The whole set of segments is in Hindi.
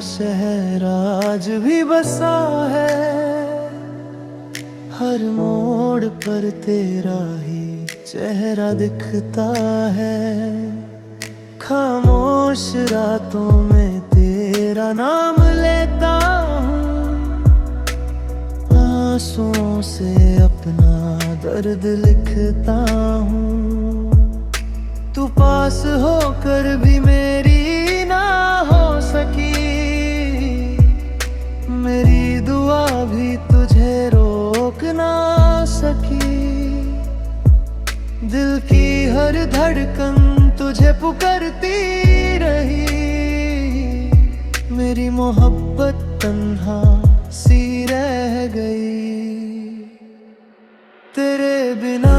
शहर आज भी बसा है, हर मोड़ पर तेरा ही चेहरा दिखता है। खामोश रातों में तेरा नाम लेता हूँ, आंसुओं से अपना दर्द लिखता हूँ। तू पास होकर भी मेरी ना हो सकी, मेरी दुआ भी तुझे रोक ना सकी। दिल की हर धड़कन तुझे पुकारती रही, मेरी मोहब्बत तन्हा सी रह गई। तेरे बिना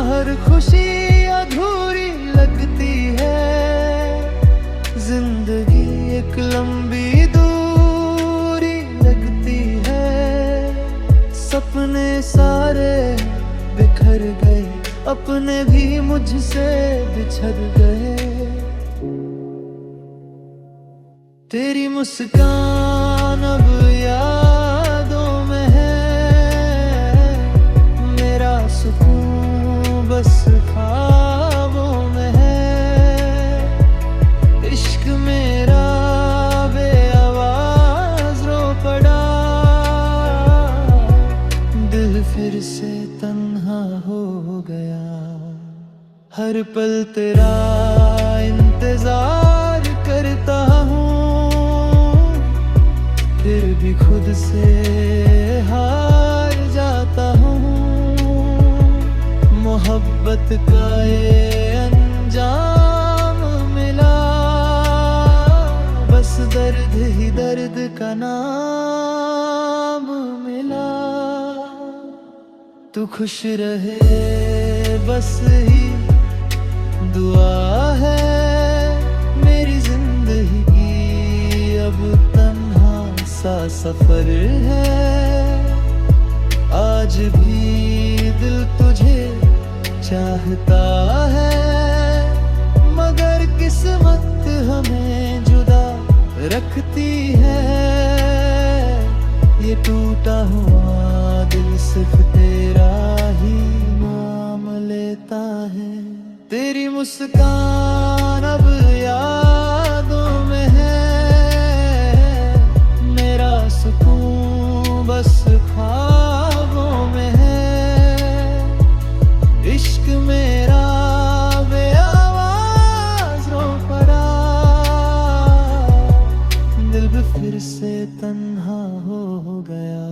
हर खुशी अधूरी लगती है, जिंदगी एक लंबी दूरी लगती है। सपने सारे बिखर गए, अपने भी मुझसे बिछड़ गए। तेरी मुस्कान अब यादों में है, मेरा सुकून बस ख्वाबों में है। इश्क मेरा बेआवाज रो पड़ा, दिल फिर से तन्हा हो गया। हर पल तेरा इंतजार करता हूँ, फिर भी खुद से हार जाता हूँ। मोहब्बत का ये अंजाम मिला, बस दर्द ही दर्द का नाम मिला। तू खुश रहे बस ही दुआ है, मेरी जिंदगी अब तन्हा सा सफर है। आज भी दिल तुझे चाहता है, मगर किस्मत हमें जुदा रखती है। ये टूटा हुआ दिल सिर्फ तेरा ही नाम लेता है। तेरी मुस्कान अब यादों में है, मेरा सुकून बस ख्वाबों में है। इश्क मेरा बेआवाज रो पड़ा, दिल भी फिर से तन्हा हो गया।